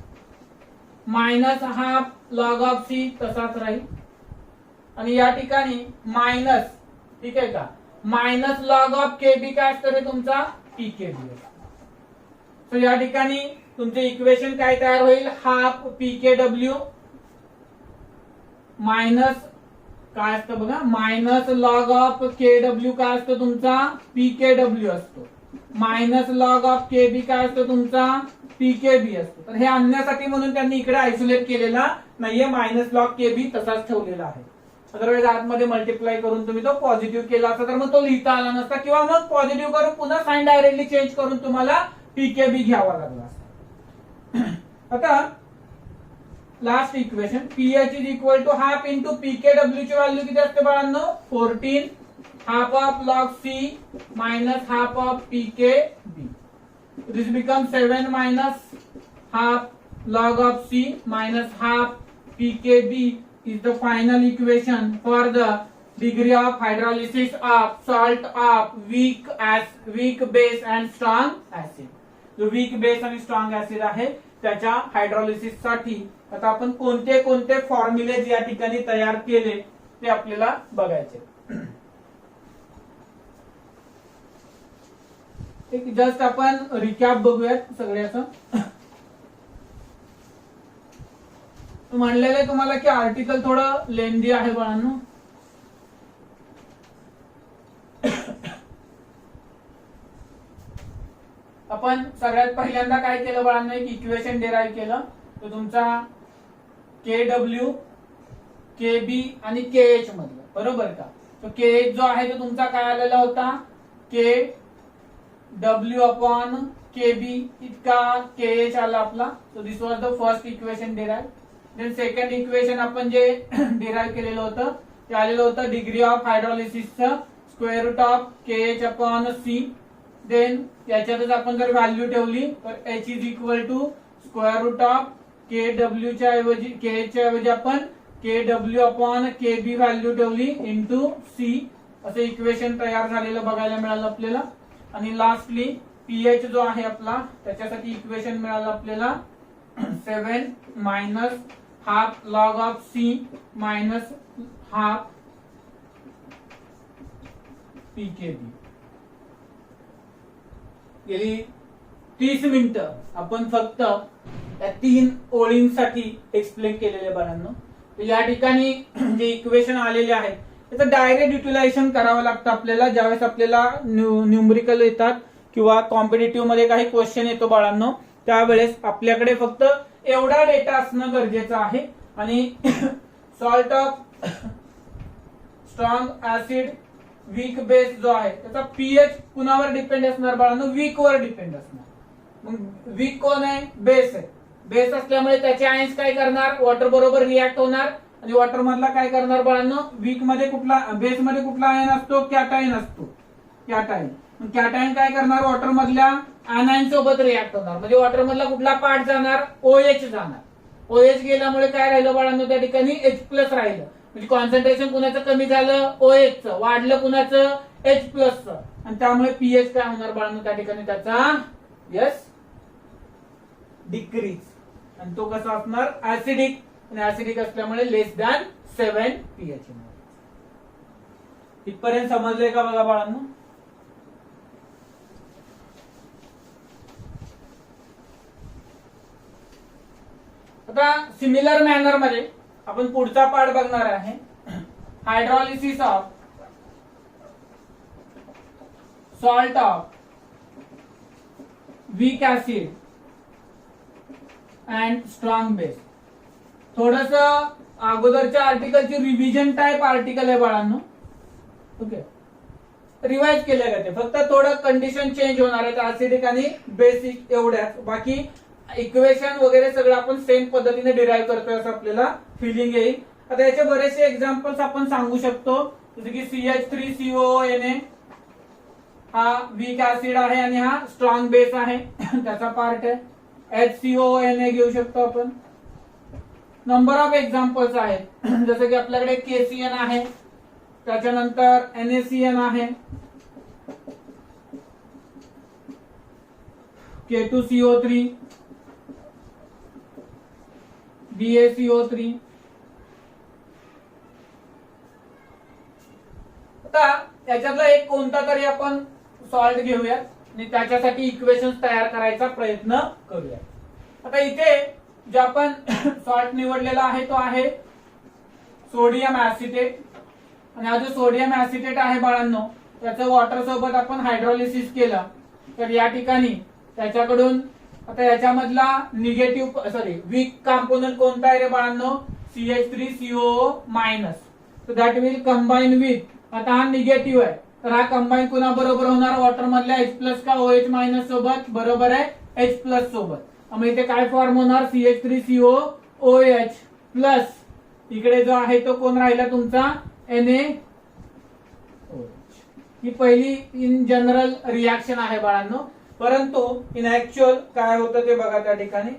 Minus half log of C तसाच राहील आणि या ठिकाणी मायनस, ठीक आहे का, मायनस लॉग ऑफ KB काय असतं रे तुमचा? PKB. सो या ठिकाणी तुमचे इक्वेशन काय तयार होईल? हाफ PKW मायनस काय असतं बघा, मायनस लॉग ऑफ KW काय असतो तुमचा? PKW असतो. मायनस लॉग ऑफ के बी काय असतो तुमचा पीकेबी असतो. तर हे आणण्यासाठी म्हणून त्यांनी इकडे आयसोलेट केलेला नाहीये, मायनस लॉग के बी तसाच ठेवलेला आहे. अदरवाईज आतमध्ये मल्टिप्लाय करून तुम्ही तो पॉझिटिव्ह केला असता तर मग तो लिहिता आला नसता, किंवा मग पॉझिटिव्ह करून पुन्हा साइन डायरेक्टली चेंज करून तुम्हाला पीकेबी घ्यावा लागला असता. आता last equation pH is equal to half into पीकेडब्ल्यू ची व्हॅल्यू किती असते बाळांनो 14 half of log C minus half of pKb. This becomes 7 minus half log of C minus half pKb is the final equation for the degree of hydrolysis of salt of weak base and strong acid. जो weak base आणि strong acid आहे त्याच्या हायड्रोलिसिस साठी आता आपण कोणते कोणते फॉर्म्युले या ठिकाणी तयार केले ते आपल्याला बघायचे. जस्ट आपण रिकॅप बघूयात सगळ्याचं. म्हणलेलं आहे तुम्हाला की आर्टिकल थोडं लेंदी आहे बाळांनो. आपण सगळ्यात पहिल्यांदा काय केलं बाळांनो, एक इक्वेशन डिराईव्ह केलं. तो तुमचा केडब्ल्यू केबी आणि केएच मधलं, बरोबर का. तो केएच जो आहे तो तुमचा काय आलेला होता के डब्ल्यू अपॉन केबी इतका केएच आला आपला. So this was the first equation derive. Then second equation आपण जे डिराईव्ह केलेलं होतं ते आलेलं होतं डिग्री ऑफ हायड्रोलिसिसचं square root of KH upon C. Then याच्यातच आपण जर व्हॅल्यू ठेवली तर H is equal to square root of K W च्या ऐवजी केएच च्या ऐवजी आपण K W upon K B value ठेवली इंटू सी. असं इक्वेशन तयार झालेलं बघायला मिळालं आपल्याला. आणि लास्टली पीएच जो आहे आपला त्याच्यासाठी इक्वेशन मिळालं आपल्याला 7 minus half log of C minus half pKb. गेली 30 मिनिटं आपण फक्त या 3 ओळींसाठी एक्सप्लेन केलेले बाळांनो. या ठिकाणी जे इक्वेशन आलेले आहेत त्याचं डायरेक्ट युटिलायझेशन करावं लागतं आपल्याला ज्यावेळेस आपल्याला न्यूमरिकल येतात किंवा कॉम्पिटिटिव्ह मध्ये काही क्वेश्चन येतो बाळांनो. त्यावेळेस आपल्याकडे फक्त एवढा डेटा असणं गरजेचं आहे. आणि salt of strong acid weak base जो आहे त्याचा पीएच कुणावर डिपेंड असणार बाळांनो, वीक वर डिपेंड असणार. मग वीक कोण आहे, बेस आहे. बेस असल्यामुळे त्याचे आयन्स काय करणार, वॉटर बरोबर रिॲक्ट होणार. आणि वॉटर मधला काय करणार बाळांनो, वीक मध्ये कुठला, बेस मध्ये कुठला आयन असतो, कॅटायन असतो, कॅटायन. कॅटायन काय करणार, वॉटर मधल्या आयनाइन सोबत रिॲक्ट होणार. म्हणजे वॉटर मधला कुठला पार्ट जाणार, ओएच जाणार. ओएच गेल्यामुळे काय राहिलं बाळांनो त्या ठिकाणी एच प्लस राहिलं. म्हणजे कॉन्सन्ट्रेशन कुणाचं कमी झालं, ओएचचं, वाढलं कुणाचं, एच प्लसचं. आणि त्यामुळे पीएच काय होणार बाळांनो त्या ठिकाणी त्याचा यस डिक्रीज. आणि तो कसा असणार, ऍसिडिक. आणि ऍसिडिक असल्यामुळे लेस दॅन 7 पीएच. इथपर्यंत समजलंय का बघा बाळांनो. आता सिमिलर मॅनर मध्ये आपण पुढचा पार्ट बघणार आहे, hydrolysis of salt of weak acid and strong base. थोडस अगोदरच्या आर्टिकलची रिव्हिजन टाइप आर्टिकल आहे बाळांनो. ओके, रिवाइज केल्या जाते, फक्त थोडं कंडिशन चेंज होणार आहे ऍसिडिक आणि बेसिक एवढ्याच. बाकी इक्वेशन वगैरे सगळं आपण सेम पद्धतीने डिराईव्ह करतोय असं आपल्याला फिलिंग येईल. आता याचे बरेचसे एक्झाम्पल्स आपण सांगू शकतो, जसे की CH3COONA हा वीक ऍसिड आहे आणि हा स्ट्रॉंग बेस आहे त्याचा पार्ट आहे. HCOONA घेऊ शकतो आपण. नंबर ऑफ एक्झाम्पल्स आहेत, जसं की आपल्याकडे KCN आहे, त्याच्यानंतर NaCN आहे, K2CO3, BaCO3. आता याच्यातला एक कोणता तरी आपण सॉल्ट घेऊया आणि त्याच्यासाठी इक्वेशन्स तयार करायचा प्रयत्न करूया. आता इथे जो आपण सॉल्ट निवडलेला आहे तो आहे सोडियम ऍसिटेट. आणि हा जो सोडियम ऍसिटेट आहे बाळांनो त्याचं वॉटर सोबत आपण हायड्रोलिसिस केलं तर या ठिकाणी त्याच्याकडून आता याच्यामधला वीक कॉम्पोनंट कोणता आहे रे बाळांनो? CH3COO minus. So that will combine with, आता हा निगेटिव्ह आहे तर हा कंबाईन कुणा बरोबर होणार? वॉटर मधल्या H प्लस का OH मायनस सोबत? बरोबर आहे, H प्लस सोबत. मग इथे काय फॉर्म होणार? CH3COOH प्लस इकडे जो आहे तो कोण राहिला तुमचा? NaOH. ही पहिली इन जनरल रिॲक्शन आहे बाळांनो. परंतु इन ऍक्च्युअल काय होतं ते बघा. त्या ठिकाणी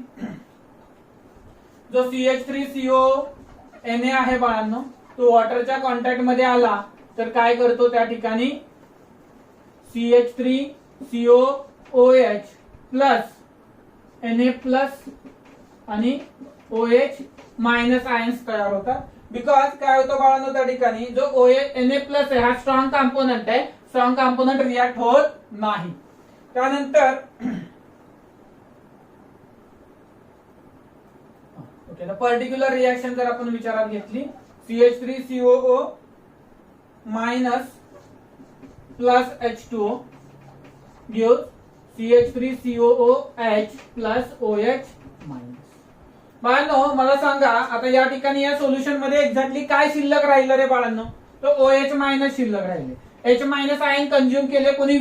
जो CH3COO Na आहे बाळांनो, तो वॉटरच्या कॉन्टॅक्ट मध्ये आला तर काय करतो? त्या ठिकाणी CH3COOH प्लस Na प्लस आणि OH मायनस आयन्स तयार होतात. बिकॉज काय होतं बाळांनो? त्या ठिकाणी जो OH Na प्लस आहे हा स्ट्रॉंग कॉम्पोनंट आहे, स्ट्रॉंग कॉम्पोनंट रिॲक्ट होत नाही. त्यानंतर ओके, पर्टिक्युलर रिॲक्शन जर आपण विचारात घेतली, CH3COO minus plus H2O gives CH3COOH plus OH minus. बाळांनो मला सांगा, आता या ठिकाणी या सोल्युशन मध्ये एक्झॅक्टली काय शिल्लक राहिलं रे बाळांनो? तो OH मायनस शिल्लक राहिले. H मायनस आयन कंझ्युम केले कोणी?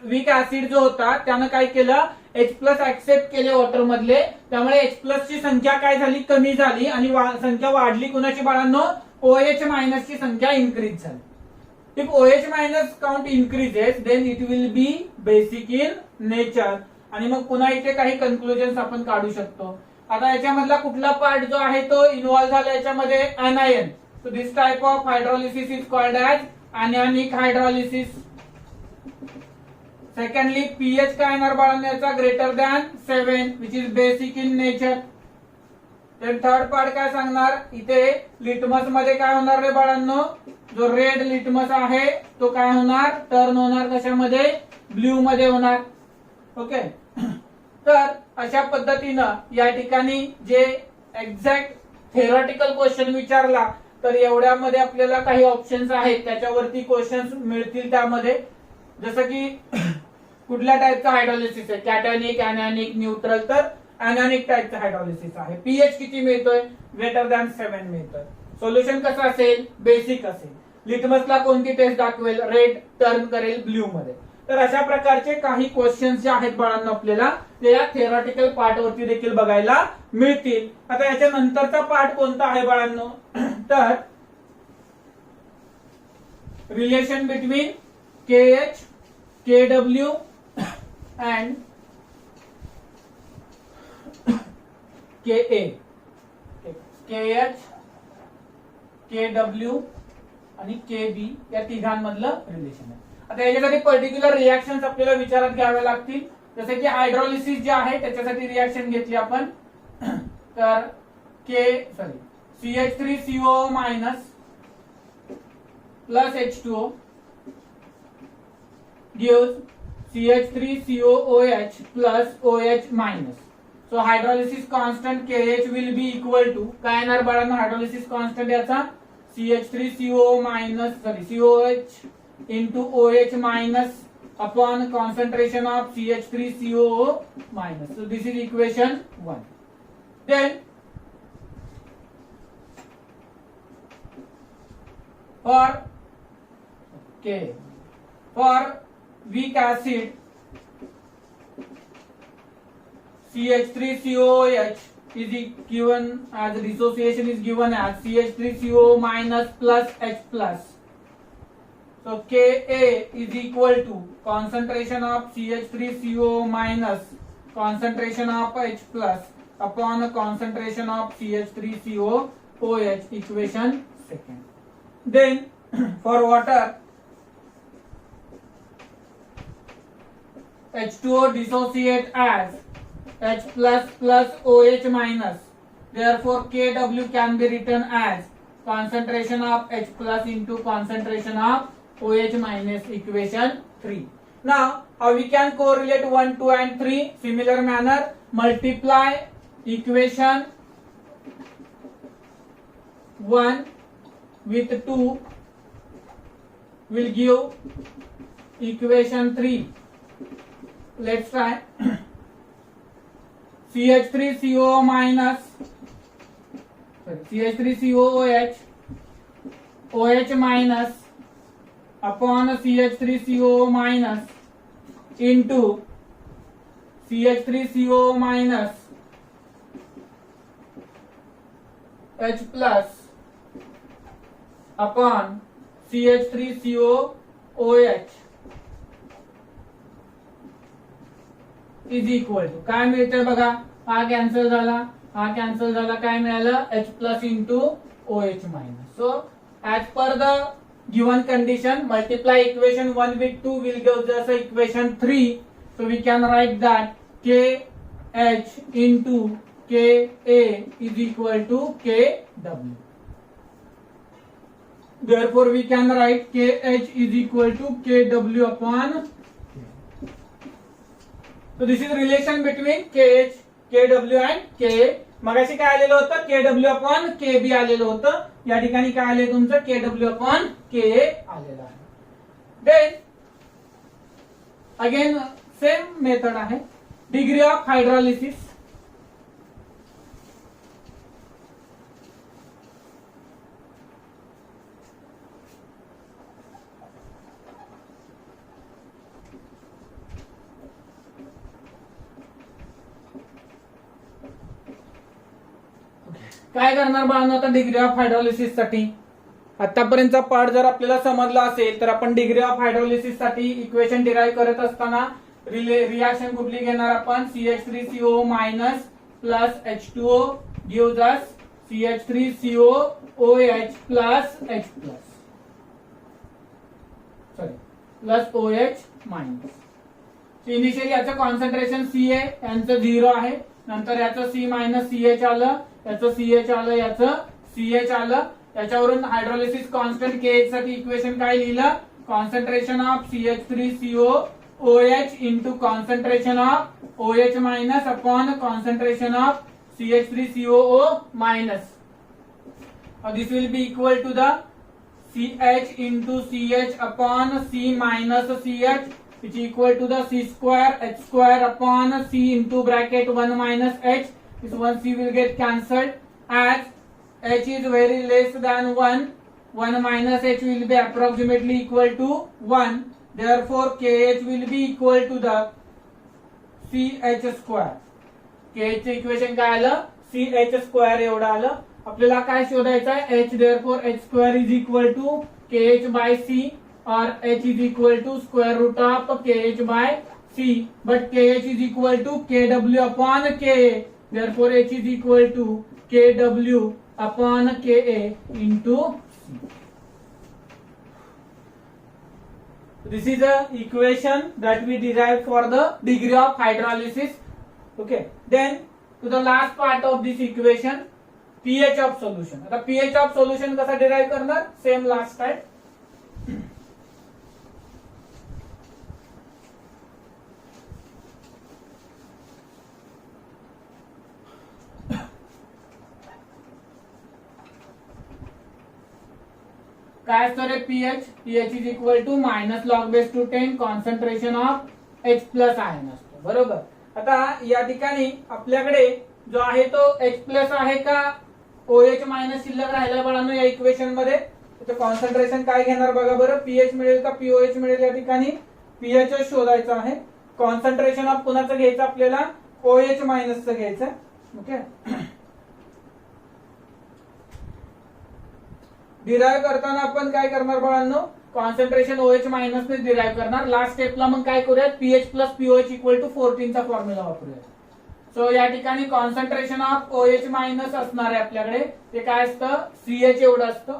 वीक ऍसिड जो होता त्यानं काय केलं? H प्लस ऍक्सेप्ट केले वॉटर मधले, त्यामुळे H प्लस ची संख्या काय झाली? कमी झाली आणि संख्या वाढली कुणाची बाळांनो? OH मायनस ची संख्या इन्क्रीज झाली. If OH minus count increases, then it will be basic in nature. आणि मग पुन्हा इथे काही कन्क्लुजन्स आपण काढू शकतो. आता याच्यामधला कुठला पार्ट जो आहे तो इन्व्हॉल्व झाला याच्यामध्ये? anion. So this type of hydrolysis is called as anionic hydrolysis. Secondly, pH काय येणार बाळांनो याचा? Greater than 7 which is basic in nature. then third part काय सांगणार? इथे लिटमस मध्ये काय होणार रे बाळांनो? जो रेड लिटमस आहे तो काय होणार? टर्न होणार कशामध्ये? ब्ल्यू मध्ये होणार. ओके, तर अशा पद्धतीनं या ठिकाणी जे एक्झॅक्ट थेरॉटिकल क्वेश्चन विचारला तर एवढ्यामध्ये आपल्याला काही ऑप्शन्स आहेत, त्याच्यावरती क्वेश्चन्स मिळतील. त्यामध्ये जसं की कुठल्या टाईपचा हायड्रोलिसिस आहे? कॅटॅनिक, ऍनायनिक, न्यूट्रल. तर ऍनायनिक टाईपचा हायड्रोलिसिस आहे. पीएच किती मिळतोय? ग्रेटर दॅन 7 मिळतोय. सोल्युशन कसं असेल? बेसिक असेल. लिटमसला कोणती टेस्ट दाखवेल? रेड टर्न करेल ब्ल्यू मध्ये. तर अशा प्रकारचे काही क्वेश्चन्स जे आहेत बाळांनो आपल्याला ते या थेरॉटिकल पार्ट वरती देखील बघायला मिळतील. आता याच्या नंतरचा पार्ट कोणता आहे बाळांनो? तर relation between KH, KW and KA. KH, KW आणि KB या तिघांमधलं रिलेशन आहे. आता याच्यासाठी पर्टिक्युलर रिॲक्शन्स आपल्याला विचारात घ्याव्या लागतील. जसे की हायड्रोलिसिस जे आहे त्याच्यासाठी रिॲक्शन घेतली आपण. तर CH3COO minus plus H2O gives CH3COOH plus OH minus. So hydrolysis constant KH will be equal to काय येणार बाळांनो? हायड्रोलिसिस कॉन्स्टंट याचा COH into OH minus upon concentration of CH3COO minus. So this is equation 1. Then for weak acid CH3COOH is given as dissociation is given as CH3CO minus plus H plus. So Ka is equal to concentration of CH3CO minus concentration of H plus upon concentration of CH3COOH, equation 2. Then for water, H2O dissociate as H plus plus OH minus. Therefore, Kw can be written as concentration of H plus into concentration of OH minus, equation 3. Now, how we can correlate 1, 2 and 3? Similar manner, multiply equation 1 with 2 will give equation 3. let's try. CH3CO minus, CH3COOH, OH minus upon CH3CO minus into CH3CO minus H plus upon CH3COOH is equal to काय मिळतंय बघा, हा कॅन्सल झाला, हा कॅन्सल झाला, काय मिळालं H plus into OH minus. So as per the given condition multiply equation 1 with 2 will give us equation 3. So we can write that KH into KA is equal to KW. Therefore we can write KH is equal to KW upon K. So this is relation between KH, KW and KA. मगाशी काय आलेलं होतं, KW upon KB आलेलं होतं. या ठिकाणी काय आले तुमचं KW upon KA आलेलं आहे. Then again same method आहे. Degree of hydrolysis. काय करणार बाळांनो आता डिग्री ऑफ हायड्रोलिसिस साठी. आतापर्यंतचा पार्ट जर आपल्याला समजला असेल तर आपण डिग्री ऑफ हायड्रोलिसिस साठी इक्वेशन डिराईव्ह करत असताना रिएक्शन कुठली घेणार आपण, CH3CO minus plus H2O gives us CH3COOH plus H plus plus OH minus. Initially याचं कॉन्सन्ट्रेशन C आहे, यांचं 0 आहे, नंतर याचं C मायनस CH आलं, याचं CH आलं, याचं CH आलं. याच्यावरून हायड्रोलिसिस कॉन्स्टंट KH साठी इक्वेशन काय लिहिलं, concentration of CH3COOH into concentration of OH minus upon concentration of CH3COO minus. This will be equal to the CH into CH upon C minus CH which is equal to the C square H square upon C into bracket 1 minus H. This one C will get cancelled as H is very less than 1. 1 minus H will be approximately equal to 1. Therefore KH will be equal to the CH square. KH चे इक्वेशन काय आलं, CH square एवढं आलं. आपल्याला काय शोधायचं आहे, H. Therefore H square is equal to KH by C or H is equal to square root of KH by C. But KH is equal to KW upon KA. Therefore H is equal to KW upon KA into C. This is the equation that we derived for the degree of hydrolysis. Okay. Then to the last part of this equation, pH of solution. आता pH of solution कसा derive करणार, same last time. काय असतं रे pH is equal to minus log base to 10 concentration of H plus ion असतो, बरोबर. आता या ठिकाणी आपल्याकडे जो आहे तो H प्लस आहे का OH मायनस शिल्लक राहिला बाळांनो या इक्वेशन मध्ये. कॉन्सन्ट्रेशन काय घेणार बघा बरं, pH मिळेल का POH मिळेल, या ठिकाणी pH शोधायचं आहे. कॉन्सन्ट्रेशन ऑफ कुणाचं घ्यायचं आपल्याला, OH मायनसचं घ्यायचं. ओके. डिराईव्ह करताना आपण काय करणार बाळांनो, कॉन्सन्ट्रेशन OH मायनस ने डिराईव्ह करणार. लास्ट स्टेपला मग काय करूयात, pH plus POH equal to 14 चा फॉर्म्युला वापरूया. सो या ठिकाणी कॉन्सन्ट्रेशन ऑफ OH मायनस असणार आहे आपल्याकडे, ते काय असतं CH एवढं असतं.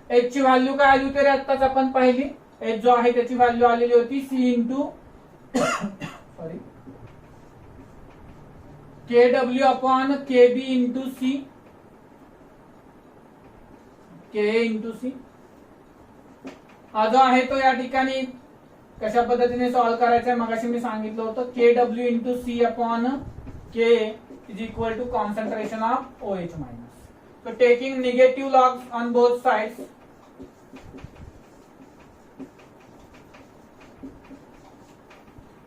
H ची व्हॅल्यू काय आली होती रे आत्ताच आपण पाहिली, H जो आहे त्याची व्हॅल्यू आलेली होती C into sorry KW upon KB into C, K into C. हा जो आहे तो या ठिकाणी कशा पद्धतीने सॉल्व्ह करायचा आहे मगाशी मी सांगितलं होतं, KW into C upon K is equal to concentration of OH minus. So taking negative logs on both sides,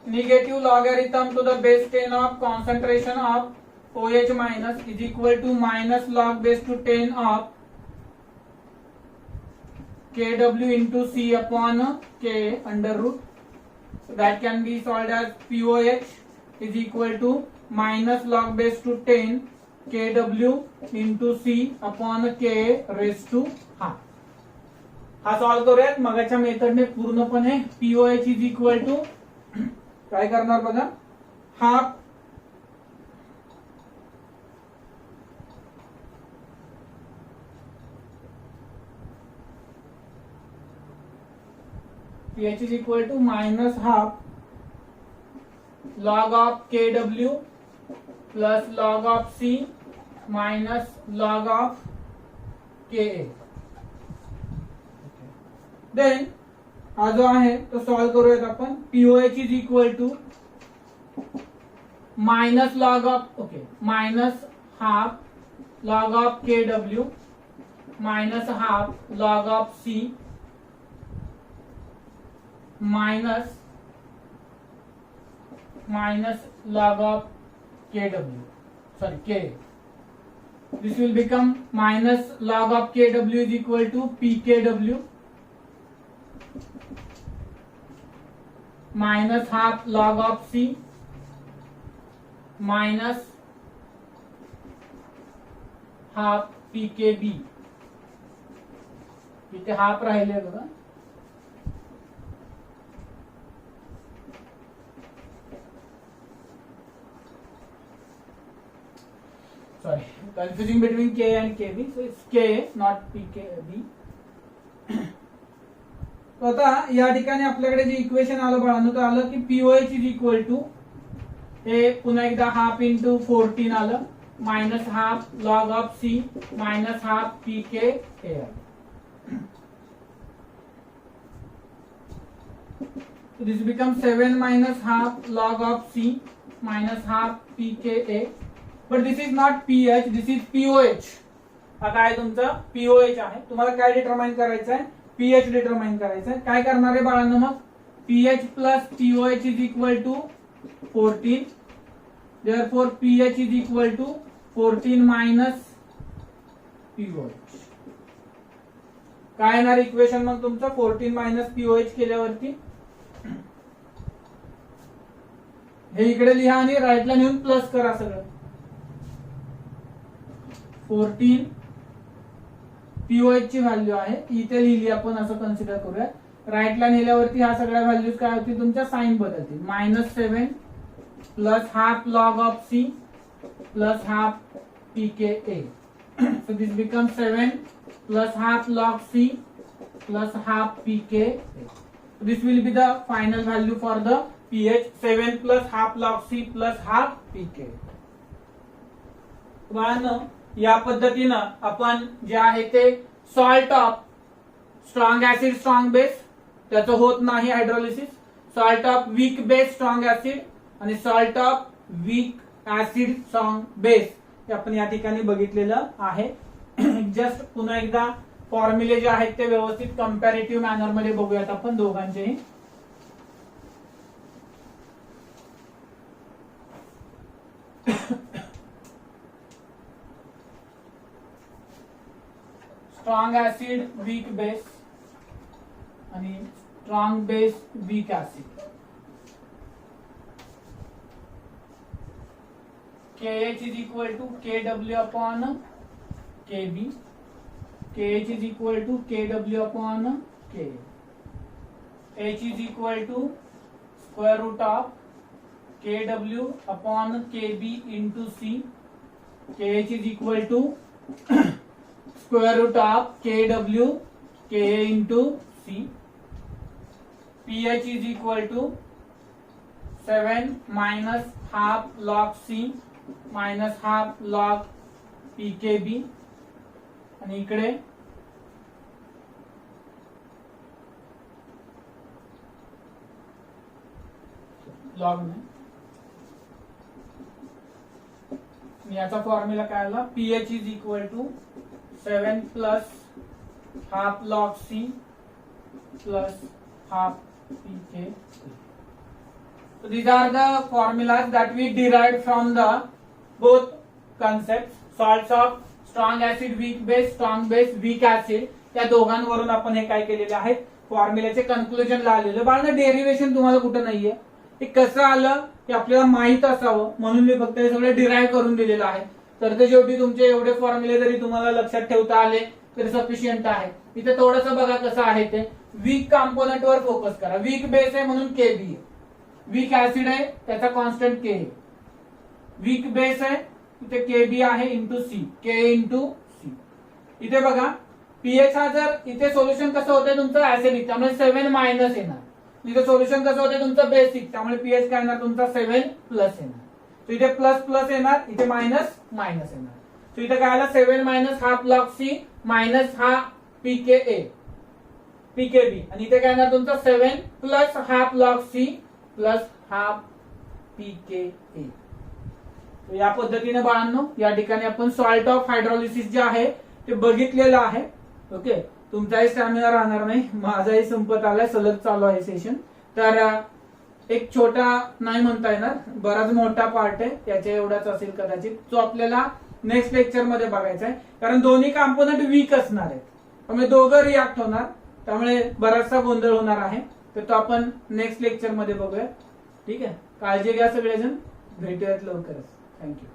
negative logarithm to the base 10 of concentration of OH minus is equal to minus log base to 10 of Kw into C upon K under root. So that can be solved as POH is equal to minus log base to 10 Kw into C upon K raised to half. हा सॉल्व करूयात मगाच्या मेथडने पूर्णपणे. POH इज इक्वल टू काय करणार बघा, half PH is equal to minus half log of Kw plus log of C minus log of Ka. Then हा जो आहे तो सॉल्व करूयात आपण. POH is equal to minus log of minus half log of Kw minus half log of C minus log of Kw, sorry K. This will become minus log of Kw is equal to PKW minus half log of C minus half PKB. इथे हाफ राहिले बघा. Sorry, confusing between K and KB. So it's K, not PKB. तो आता या ठिकाणी आपल्याकडे जे इक्वेशन आलं बाळांनो, तर आलं की POH इज इक्वल टू हे पुन्हा एकदा हाफ इंटू 14 आलं minus half log of C minus half PK हे. So this becomes 7 minus half log of C minus half PKA. But this is not PH, this is POH. हा काय तुमचा POH आहे. तुम्हाला काय डिटरमाइन करायचं आहे, PH डिटरमाइन करायचं आहे. काय करणार आहे बाळांनो, मग PH plus POH is equal to 14. Therefore PH is equal to 14 minus POH. काय येणार इक्वेशन मग तुमचं 14 मायनस POH केल्यावरती हे इकडे लिहा आणि राईटला नेऊन प्लस करा सगळं. 14 POH ची व्हॅल्यू आहे इथे लिहिली आपण असं कन्सिडर करूया. राईटला नेल्यावरती ह्या सगळ्या व्हॅल्यूज काय होतील तुमच्या साइन बदलतील. -7 plus half log of C plus half PKA. So this becomes 7 plus half log C plus half PKA. This will be the final value for the pH. 7 plus half log C plus half PKA. बाळांनो या पद्धतीनं आपण जे आहे ते salt of strong acid strong base त्याचं होत नाही hydrolysis, salt of weak base strong acid आणि salt of weak acid strong base हे आपण या ठिकाणी बघितलेलं आहे. जस्ट पुन्हा एकदा फॉर्म्युले जे आहेत ते व्यवस्थित कंपॅरेटिव्ह मॅनर मध्ये बघूयात आपण दोघांचेही. स्ट्रॉंग ऍसिड वीक बेस आणि strong base weak acid. KH is equal to KW upon KB. KH is equal to KW upon K. H is equal to square root of KW upon KB into C. KH is equal to square root of KW Ka into C. pH is equal to 7 minus half log C minus half log PKB आणि इकडे लॉग ने याचा फॉर्म्युला काय आला, pH is equal to 7 plus half log C plus half PK. these are the formulas that we derived from the both concepts, salts of strong acid, weak base, strong base, weak acid. त्या दोघांवरून आपण हे काय केलेले आहे, फॉर्म्युल्याचे कन्क्लुजन लावलेलं. बाळा डेरिव्हेशन तुम्हाला कुठं नाहीये, हे कसं आलं हे आपल्याला माहित असावं म्हणून मी फक्त हे सगळं डिराईव्ह करून दिलेलं आहे. तर ते शेवटी तुमचे एवढे फॉर्म्युले जरी तुम्हाला लक्षात ठेवता आले तर सफिशियंट आहे. इथे थोडंसं बघा कसं आहे ते, वीक कंपोनंट वर फोकस करा. वीक बेस आहे म्हणून केबी, वीक ऍसिड आहे त्याचा कॉन्स्टंट के, वीक बेस आहे इथे केबी आहे इंटू सी, के इंटू सी. इथे बघा पीएच हा जर इथे सोल्युशन कसं होतंय तुमचं ऍसिडिक, त्यामुळे 7 मायनस येणार. इथे सोल्युशन कसं होतंय तुमचं बेसिक, त्यामुळे पीएच काय येणार तुमचा 7 प्लस येणार. तो इथे प्लस प्लस येणार, इथे मायनस मायनस येणार. तो इथे काय आला 7 minus half log C minus हा पीकेए पीकेबी, आणि इथे काय येणार तुमचा 7 plus half log C plus half pKa. या पद्धतीने बाळांनो या ठिकाणी आपण सॉल्ट ऑफ हायड्रोलिसिस जे आहे ते बघितलेलं आहे. ओके, तुमचाही स्टॅमिना राहणार नाही, माझाही संपत आलाय, सलग चालू आहे सेशन. तर एक छोटा नाही म्हणता येणार, बराच मोठा पार्ट आहे, त्याच्या एवढाच असेल कदाचित, जो आपल्याला नेक्स्ट लेक्चर मध्ये बघायचा आहे. कारण दोन्ही कॉम्पोनंट वीक असणार आहेत, त्यामुळे दोघं रिॲक्ट होणार, त्यामुळे बराचसा गोंधळ होणार आहे. तर तो आपण नेक्स्ट लेक्चर मध्ये बघूया. ठीक आहे, काळजी घ्या सगळेजण, भेटूयात लवकरच. थँक्यू.